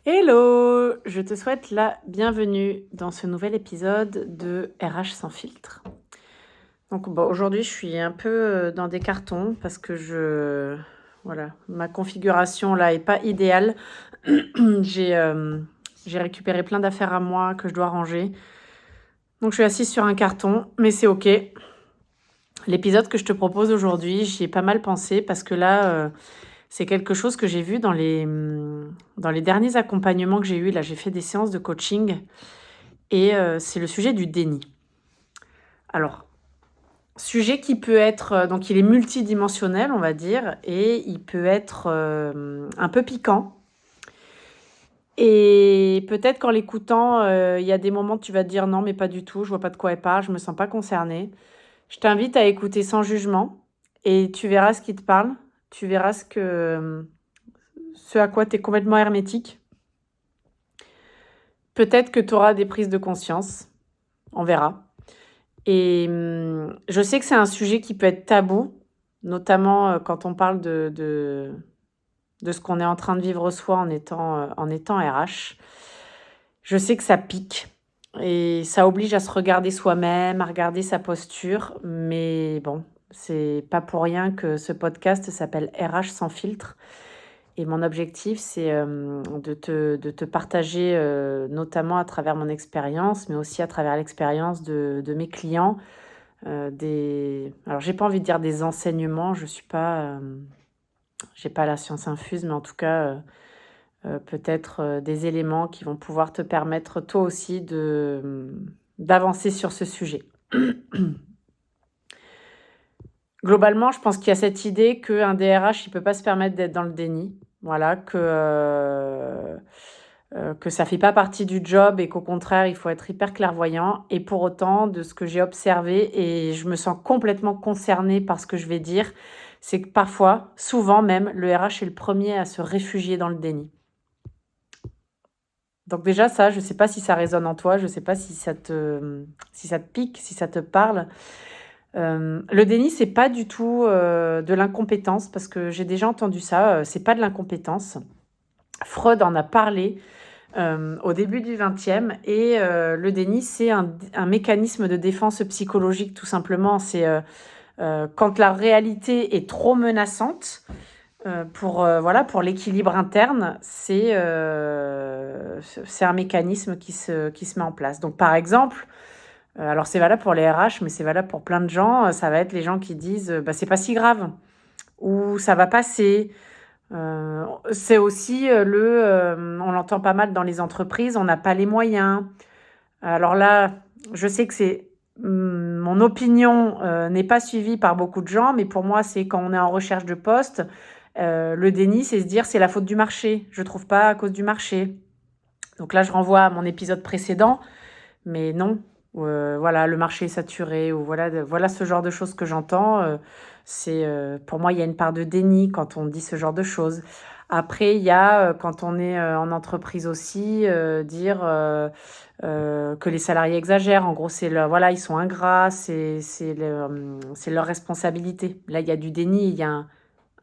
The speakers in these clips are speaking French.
Hello! Je te souhaite la bienvenue dans ce nouvel épisode de RH sans filtre. Donc aujourd'hui, je suis un peu dans des cartons parce que voilà, ma configuration là est pas idéale. J'ai j'ai récupéré plein d'affaires à moi que je dois ranger. Donc je suis assise sur un carton, mais c'est ok. L'épisode que je te propose aujourd'hui, j'y ai pas mal pensé parce que là, c'est quelque chose que j'ai vu dans les derniers accompagnements que j'ai eus. Là, j'ai fait des séances de coaching et c'est le sujet du déni. Alors, sujet qui peut être, donc il est multidimensionnel, on va dire, et il peut être un peu piquant. Et peut-être qu'en l'écoutant, il y a des moments où tu vas te dire non, mais pas du tout, je vois pas de quoi elle parle, je me sens pas concernée. Je t'invite à écouter sans jugement et tu verras ce qui te parle. Tu verras ce à quoi tu es complètement hermétique. Peut-être que tu auras des prises de conscience. On verra. Et je sais que c'est un sujet qui peut être tabou, notamment quand on parle de ce qu'on est en train de vivre soi en étant RH. Je sais que ça pique et ça oblige à se regarder soi-même, à regarder sa posture. Mais bon, c'est pas pour rien que ce podcast s'appelle RH sans filtre. Et mon objectif, c'est de te partager, notamment à travers mon expérience, mais aussi à travers l'expérience de mes clients, alors j'ai pas envie de dire des enseignements, j'ai pas la science infuse, mais en tout cas, peut-être, des éléments qui vont pouvoir te permettre toi aussi d'avancer sur ce sujet. Globalement, je pense qu'il y a cette idée qu'un DRH, il peut pas se permettre d'être dans le déni. Voilà, que ça fait pas partie du job et qu'au contraire, il faut être hyper clairvoyant. Et pour autant, de ce que j'ai observé, et je me sens complètement concernée par ce que je vais dire, c'est que parfois, souvent même, le RH est le premier à se réfugier dans le déni. Donc déjà ça, je sais pas si ça résonne en toi, je sais pas si ça te pique, si ça te parle. Le déni, c'est pas du tout, de l'incompétence parce que j'ai déjà entendu ça, c'est pas de l'incompétence. Freud en a parlé, au début du XXe et le déni, c'est un mécanisme de défense psychologique tout simplement. C'est, quand la réalité est trop menaçante, voilà, pour l'équilibre interne, c'est un mécanisme qui se met en place. Donc par exemple, alors c'est valable pour les RH, mais c'est valable pour plein de gens, ça va être les gens qui disent, «Bah, c'est pas si grave» ou «Ça va passer». C'est aussi, on l'entend pas mal dans les entreprises, on n'a pas les moyens. Alors là, je sais que mon opinion, n'est pas suivie par beaucoup de gens, mais pour moi, c'est quand on est en recherche de poste, le déni, c'est se dire: «C'est la faute du marché, je trouve pas à cause du marché». Donc là, je renvoie à mon épisode précédent, mais non, voilà, le marché est saturé ou voilà ce genre de choses que j'entends, pour moi, il y a une part de déni quand on dit ce genre de choses. Après, il y a, quand on est, en entreprise aussi, dire, que les salariés exagèrent. En gros, voilà, ils sont ingrats, c'est leur responsabilité. Là, il y a du déni, il y a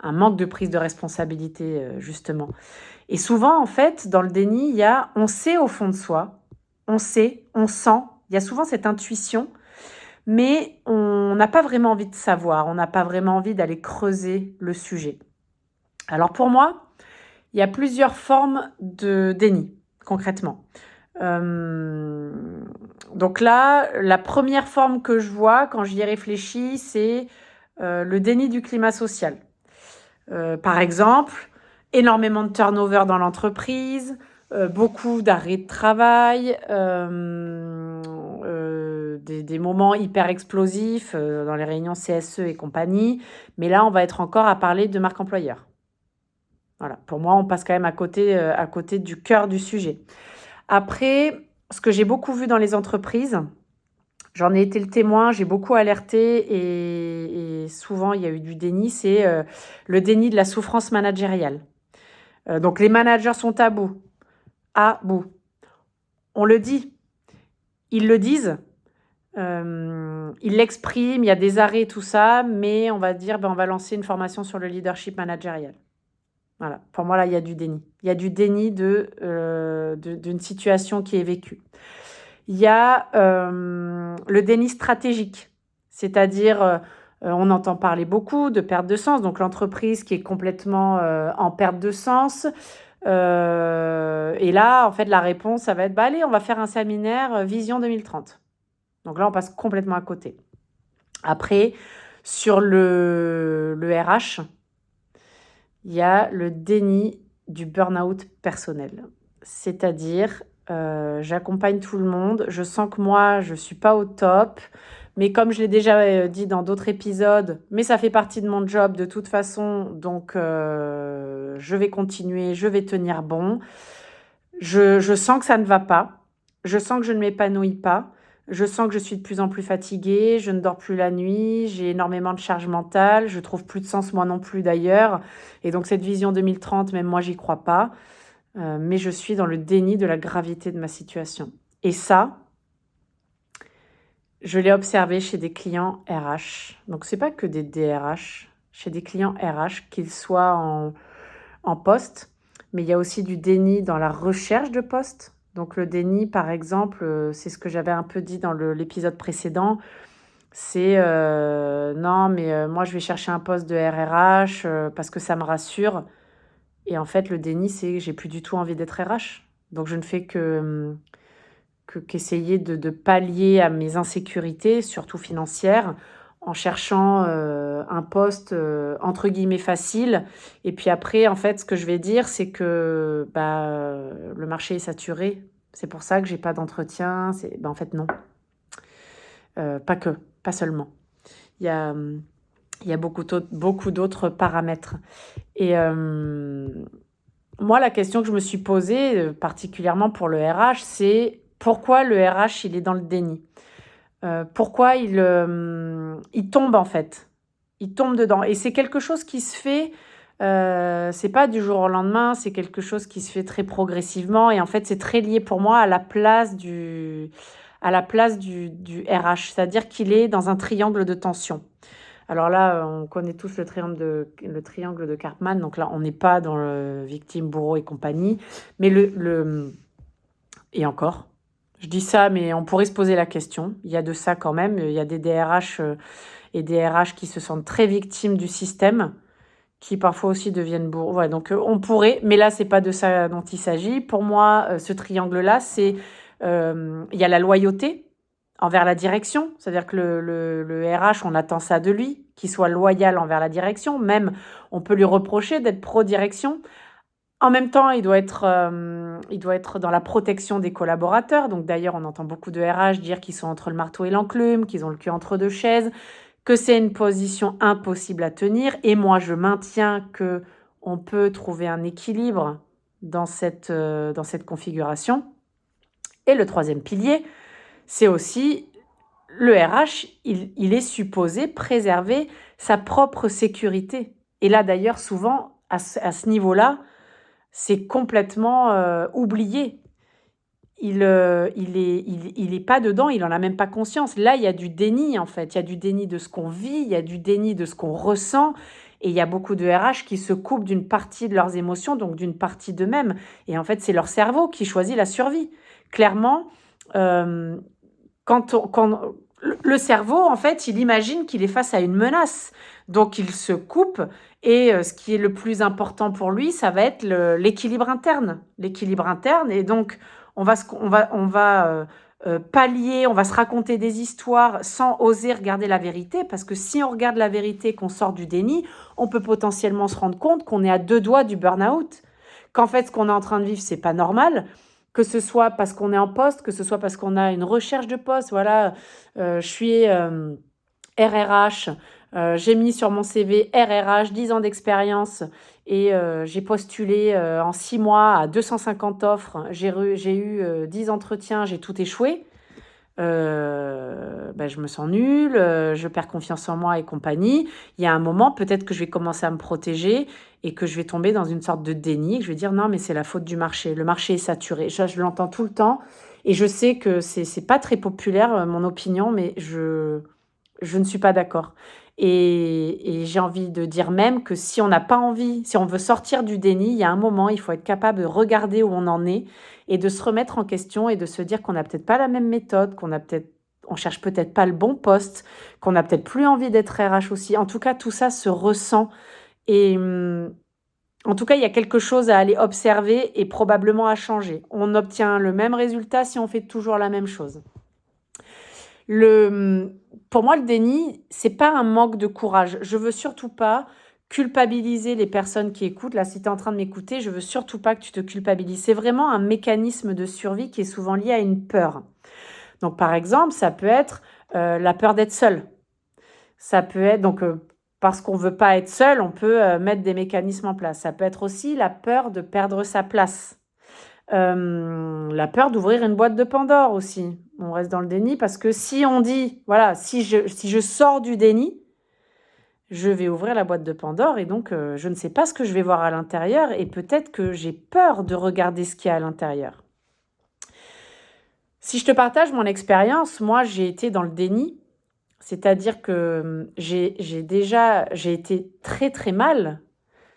un manque de prise de responsabilité, justement. Et souvent, en fait, dans le déni, on sait au fond de soi, on sait, on sent, il y a souvent cette intuition, mais on n'a pas vraiment envie de savoir, on n'a pas vraiment envie d'aller creuser le sujet. Alors pour moi, il y a plusieurs formes de déni, concrètement. Donc là, la première forme que je vois quand j'y réfléchis, c'est le déni du climat social. Par exemple, énormément de turnover dans l'entreprise, beaucoup d'arrêts de travail, des moments hyper explosifs dans les réunions CSE et compagnie. Mais là, on va être encore à parler de marque employeur. Voilà, pour moi, on passe quand même à côté du cœur du sujet. Après, ce que j'ai beaucoup vu dans les entreprises, j'en ai été le témoin, j'ai beaucoup alerté et souvent il y a eu du déni, c'est le déni de la souffrance managériale. Donc les managers sont à bout. À bout. On le dit. Ils le disent. Ils l'expriment, il y a des arrêts, tout ça, mais on va dire, on va lancer une formation sur le leadership managérial. Voilà, pour moi, là, il y a du déni. Il y a du déni d'une situation qui est vécue. Il y a le déni stratégique, c'est-à-dire, on entend parler beaucoup de perte de sens, donc l'entreprise qui est complètement en perte de sens. Et là, en fait, la réponse, ça va être, bah allez, on va faire un séminaire Vision 2030. Donc là, on passe complètement à côté. Après, sur le RH, il y a le déni du burn-out personnel. C'est-à-dire, j'accompagne tout le monde, je sens que moi, je ne suis pas au top, mais comme je l'ai déjà dit dans d'autres épisodes, mais ça fait partie de mon job de toute façon, donc je vais continuer, je vais tenir bon. Je sens que ça ne va pas, je sens que je ne m'épanouis pas, je sens que je suis de plus en plus fatiguée, je ne dors plus la nuit, j'ai énormément de charge mentale, je trouve plus de sens moi non plus d'ailleurs. Et donc cette vision 2030, même moi j'y crois pas, mais je suis dans le déni de la gravité de ma situation. Et ça, je l'ai observé chez des clients RH. Donc c'est pas que des DRH, chez des clients RH, qu'ils soient en poste, mais il y a aussi du déni dans la recherche de poste. Donc le déni, par exemple, c'est ce que j'avais un peu dit dans l'épisode précédent, c'est non, mais moi je vais chercher un poste de RRH parce que ça me rassure. Et en fait, le déni, c'est que j'ai plus du tout envie d'être RH. Donc je ne fais qu'essayer de pallier à mes insécurités, surtout financières, en cherchant un poste entre guillemets facile. Et puis après, en fait, ce que je vais dire, c'est que le marché est saturé. C'est pour ça que j'ai pas d'entretien. En fait, non. Pas seulement. Il y a, il y a beaucoup d'autres paramètres. Et moi, la question que je me suis posée, particulièrement pour le RH, c'est pourquoi le RH, il est dans le déni? Pourquoi il tombe, en fait? Il tombe dedans. Et c'est quelque chose qui se fait, c'est pas du jour au lendemain, c'est quelque chose qui se fait très progressivement. Et en fait, c'est très lié pour moi à la place du RH. C'est-à-dire qu'il est dans un triangle de tension. Alors là, on connaît tous le triangle de Karpman, donc là, on n'est pas dans le victime, bourreau et compagnie, mais et encore, je dis ça, mais on pourrait se poser la question, il y a de ça quand même, il y a des DRH et des RH qui se sentent très victimes du système, qui parfois aussi deviennent bourreaux, voilà, donc on pourrait, mais là, c'est pas de ça dont il s'agit. Pour moi, ce triangle-là, il y a la loyauté envers la direction, c'est-à-dire que le RH, on attend ça de lui, qu'il soit loyal envers la direction, même on peut lui reprocher d'être pro-direction. En même temps, il doit être dans la protection des collaborateurs. Donc d'ailleurs, on entend beaucoup de RH dire qu'ils sont entre le marteau et l'enclume, qu'ils ont le cul entre deux chaises, que c'est une position impossible à tenir. Et moi, je maintiens que on peut trouver un équilibre dans cette configuration. Et le troisième pilier, c'est aussi le RH, il est supposé préserver sa propre sécurité. Et là, d'ailleurs, souvent, à ce niveau-là, c'est complètement oublié. Il est pas dedans, il en a même pas conscience. Là, il y a du déni, en fait. Il y a du déni de ce qu'on vit, il y a du déni de ce qu'on ressent. Et il y a beaucoup de RH qui se coupent d'une partie de leurs émotions, donc d'une partie d'eux-mêmes. Et en fait, c'est leur cerveau qui choisit la survie. Clairement, quand le cerveau, en fait, il imagine qu'il est face à une menace. Donc, il se coupe. Et ce qui est le plus important pour lui, ça va être l'équilibre interne. L'équilibre interne. Et donc, on va pallier, on va se raconter des histoires sans oser regarder la vérité. Parce que si on regarde la vérité, qu'on sort du déni, on peut potentiellement se rendre compte qu'on est à 2 doigts du burn-out. Qu'en fait, ce qu'on est en train de vivre, c'est pas normal. Que ce soit parce qu'on est en poste, que ce soit parce qu'on a une recherche de poste. Voilà, je suis RRH, j'ai mis sur mon CV RRH, 10 ans d'expérience et j'ai postulé en 6 mois à 250 offres. J'ai eu 10 entretiens, j'ai tout échoué. Je me sens nulle, je perds confiance en moi et compagnie. Il y a un moment, peut-être que je vais commencer à me protéger et que je vais tomber dans une sorte de déni, que je vais dire non, mais c'est la faute du marché. Le marché est saturé. Je l'entends tout le temps et je sais que c'est pas très populaire, mon opinion, mais je ne suis pas d'accord. Et j'ai envie de dire même que si on n'a pas envie, si on veut sortir du déni, il y a un moment, il faut être capable de regarder où on en est et de se remettre en question et de se dire qu'on n'a peut-être pas la même méthode, on cherche peut-être pas le bon poste, qu'on n'a peut-être plus envie d'être RH aussi. En tout cas, tout ça se ressent et en tout cas, il y a quelque chose à aller observer et probablement à changer. On obtient le même résultat si on fait toujours la même chose. Pour moi, le déni, c'est pas un manque de courage. Je veux surtout pas culpabiliser les personnes qui écoutent. Là, si tu es en train de m'écouter, je veux surtout pas que tu te culpabilises. C'est vraiment un mécanisme de survie qui est souvent lié à une peur. Donc, par exemple, ça peut être la peur d'être seul. Ça peut être, parce qu'on veut pas être seul, on peut mettre des mécanismes en place. Ça peut être aussi la peur de perdre sa place. La peur d'ouvrir une boîte de Pandore aussi. On reste dans le déni parce que si on dit, voilà, si je sors du déni, je vais ouvrir la boîte de Pandore et donc je ne sais pas ce que je vais voir à l'intérieur et peut-être que j'ai peur de regarder ce qu'il y a à l'intérieur. Si je te partage mon expérience, moi j'ai été dans le déni, c'est-à-dire que j'ai été très très mal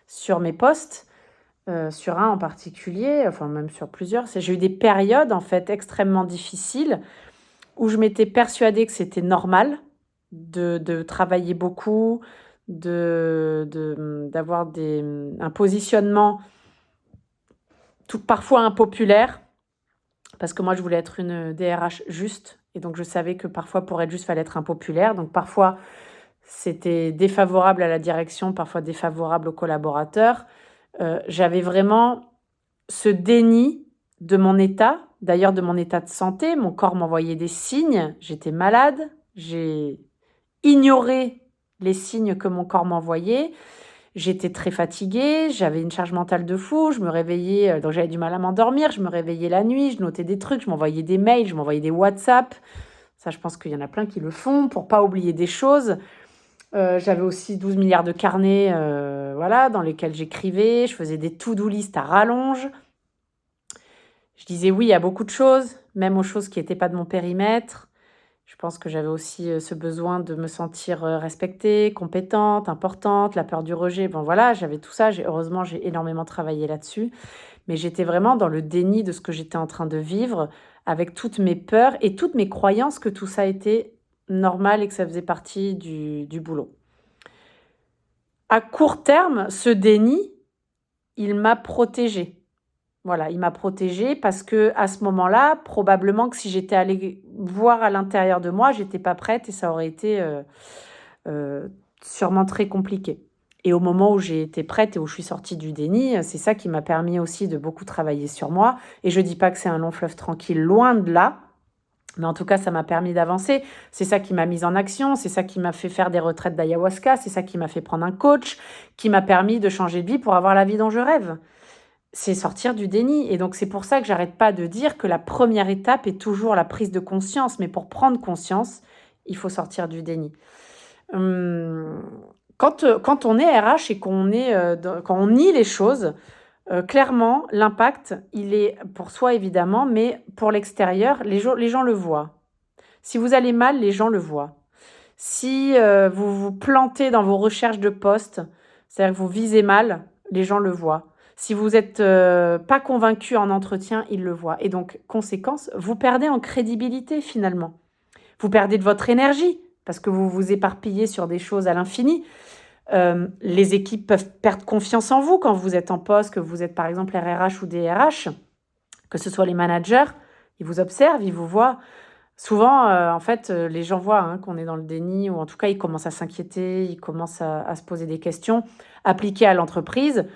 sur mes postes. Sur un en particulier, enfin même sur plusieurs, j'ai eu des périodes en fait extrêmement difficiles où je m'étais persuadée que c'était normal de travailler beaucoup, d'avoir un positionnement parfois impopulaire, parce que moi je voulais être une DRH juste, et donc je savais que parfois pour être juste, il fallait être impopulaire, donc parfois c'était défavorable à la direction, parfois défavorable aux collaborateurs. J'avais vraiment ce déni de mon état, d'ailleurs de mon état de santé. Mon corps m'envoyait des signes, j'étais malade, j'ai ignoré les signes que mon corps m'envoyait. J'étais très fatiguée, j'avais une charge mentale de fou, je me réveillais, donc j'avais du mal à m'endormir, je me réveillais la nuit, je notais des trucs, je m'envoyais des mails, je m'envoyais des WhatsApp. Ça, je pense qu'il y en a plein qui le font pour pas oublier des choses. J'avais aussi 12 milliards de carnets voilà, dans lesquels j'écrivais, je faisais des to-do list à rallonge. Je disais oui à beaucoup de choses, même aux choses qui n'étaient pas de mon périmètre. Je pense que j'avais aussi ce besoin de me sentir respectée, compétente, importante, la peur du rejet. Bon voilà, j'avais tout ça. Heureusement, j'ai énormément travaillé là-dessus. Mais j'étais vraiment dans le déni de ce que j'étais en train de vivre, avec toutes mes peurs et toutes mes croyances que tout ça était normal et que ça faisait partie du boulot. À court terme, ce déni, il m'a protégée. Voilà, il m'a protégée parce que à ce moment-là, probablement que si j'étais allée voir à l'intérieur de moi, j'étais pas prête et ça aurait été sûrement très compliqué. Et au moment où j'ai été prête et où je suis sortie du déni, c'est ça qui m'a permis aussi de beaucoup travailler sur moi. Et je dis pas que c'est un long fleuve tranquille, loin de là. Mais en tout cas, ça m'a permis d'avancer. C'est ça qui m'a mise en action. C'est ça qui m'a fait faire des retraites d'ayahuasca. C'est ça qui m'a fait prendre un coach, qui m'a permis de changer de vie pour avoir la vie dont je rêve. C'est sortir du déni. Et donc, c'est pour ça que j'arrête pas de dire que la première étape est toujours la prise de conscience. Mais pour prendre conscience, il faut sortir du déni. Quand on est RH et quand on nie les choses, clairement, l'impact, il est pour soi évidemment, mais pour l'extérieur, les gens le voient. Si vous allez mal, les gens le voient. Si vous vous plantez dans vos recherches de poste, c'est-à-dire que vous visez mal, les gens le voient. Si vous n'êtes pas convaincu en entretien, ils le voient. Et donc, conséquence, vous perdez en crédibilité finalement. Vous perdez de votre énergie parce que vous vous éparpillez sur des choses à l'infini. Les équipes peuvent perdre confiance en vous quand vous êtes en poste, que vous êtes par exemple RRH ou DRH, que ce soit les managers, ils vous observent, ils vous voient. Souvent, en fait, les gens voient qu'on est dans le déni, ou en tout cas, ils commencent à s'inquiéter, ils commencent à se poser des questions appliquées à l'entreprise.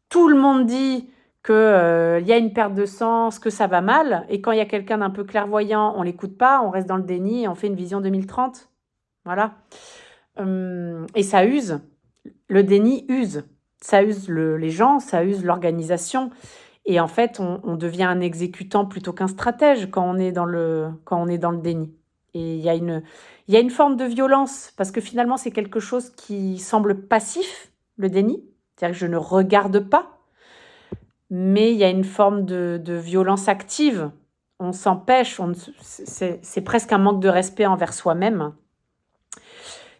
Tout le monde dit qu'il y a une perte de sens, que ça va mal, et quand il y a quelqu'un d'un peu clairvoyant, on ne l'écoute pas, on reste dans le déni et on fait une vision 2030. Voilà. Et ça use. Le déni use. Ça use les gens, ça use l'organisation. Et en fait, on devient un exécutant plutôt qu'un stratège quand on est dans le déni. Et il y a une forme de violence, parce que finalement, c'est quelque chose qui semble passif, le déni. C'est-à-dire que je ne regarde pas, mais il y a une forme de violence active. On s'empêche, c'est presque un manque de respect envers soi-même.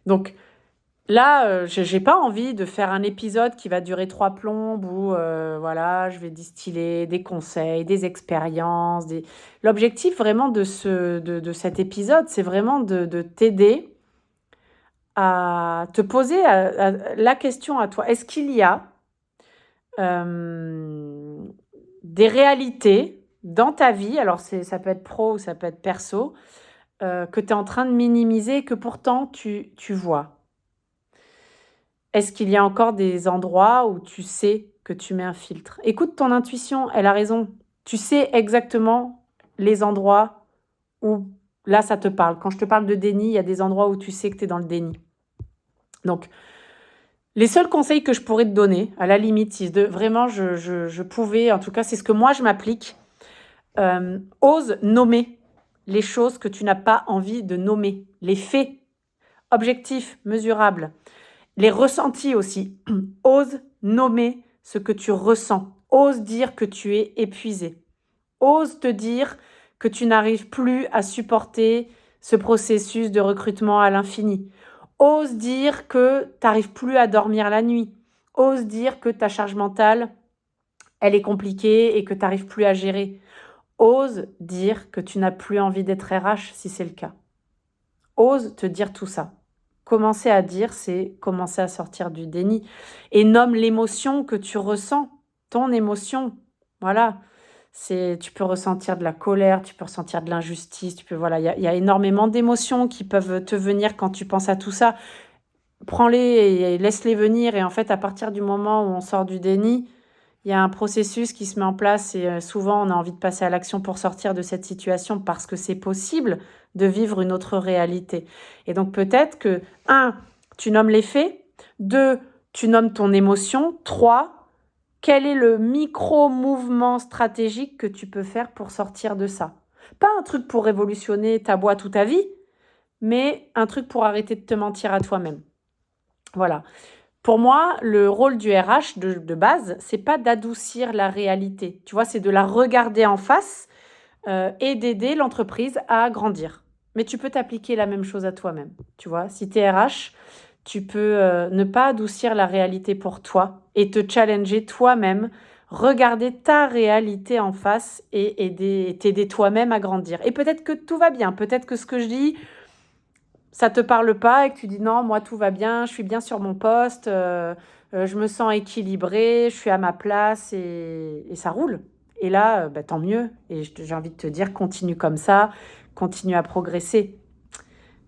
Donc, Là, j'ai pas envie de faire un épisode qui va durer 3 plombes où, voilà, je vais distiller des conseils, des expériences, des l'objectif vraiment de cet épisode, c'est vraiment de t'aider à te poser la question à toi. Est-ce qu'il y a, des réalités dans ta vie, alors ça peut être pro ou ça peut être perso, que tu es en train de minimiser et que pourtant tu vois? Est-ce qu'il y a encore des endroits où tu sais que tu mets un filtre? Écoute ton intuition, elle a raison. Tu sais exactement les endroits où, là, ça te parle. Quand je te parle de déni, il y a des endroits où tu sais que tu es dans le déni. Donc, les seuls conseils que je pourrais te donner, à la limite, si vraiment je pouvais, en tout cas, c'est ce que moi je m'applique, ose nommer les choses que tu n'as pas envie de nommer, les faits objectifs, mesurables. Les ressentis aussi. Ose nommer ce que tu ressens. Ose dire que tu es épuisé. Ose te dire que tu n'arrives plus à supporter ce processus de recrutement à l'infini. Ose dire que tu n'arrives plus à dormir la nuit. Ose dire que ta charge mentale, elle est compliquée et que tu n'arrives plus à gérer. Ose dire que tu n'as plus envie d'être RH si c'est le cas. Ose te dire tout ça. Commencer à dire, c'est commencer à sortir du déni. Et nomme l'émotion que tu ressens, ton émotion. Voilà. Tu peux ressentir de la colère, tu peux ressentir de l'injustice, voilà, il y a énormément d'émotions qui peuvent te venir quand tu penses à tout ça. Prends-les et laisse-les venir. Et en fait, à partir du moment où on sort du déni, il y a un processus qui se met en place et souvent, on a envie de passer à l'action pour sortir de cette situation parce que c'est possible de vivre une autre réalité. Et donc, peut-être que, 1, tu nommes les faits. 2, tu nommes ton émotion. 3, quel est le micro-mouvement stratégique que tu peux faire pour sortir de ça? Pas un truc pour révolutionner ta boîte ou ta vie, mais un truc pour arrêter de te mentir à toi-même. Voilà. Pour moi, le rôle du RH de base, c'est pas d'adoucir la réalité. Tu vois, c'est de la regarder en face et d'aider l'entreprise à grandir. Mais tu peux t'appliquer la même chose à toi-même. Tu vois, si tu es RH, tu peux ne pas adoucir la réalité pour toi et te challenger toi-même, regarder ta réalité en face et t'aider toi-même à grandir. Et peut-être que tout va bien, peut-être que ce que je dis, ça te parle pas et que tu dis non, moi tout va bien, je suis bien sur mon poste, je me sens équilibrée, je suis à ma place et ça roule. Et là, tant mieux. Et j'ai envie de te dire, continue comme ça, continue à progresser.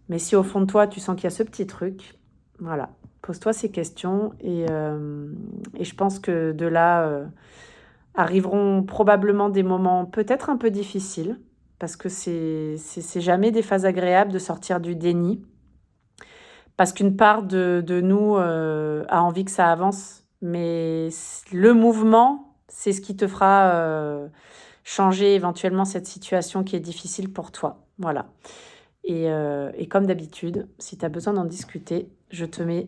Mais si au fond de toi, tu sens qu'il y a ce petit truc, voilà, pose-toi ces questions et je pense que de là arriveront probablement des moments peut-être un peu difficiles parce que c'est jamais des phases agréables de sortir du déni. Parce qu'une part de nous a envie que ça avance, mais le mouvement, c'est ce qui te fera changer éventuellement cette situation qui est difficile pour toi. Voilà. Et comme d'habitude, si tu as besoin d'en discuter, je te mets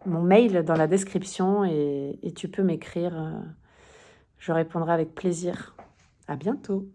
mon mail dans la description et tu peux m'écrire. Je répondrai avec plaisir. À bientôt.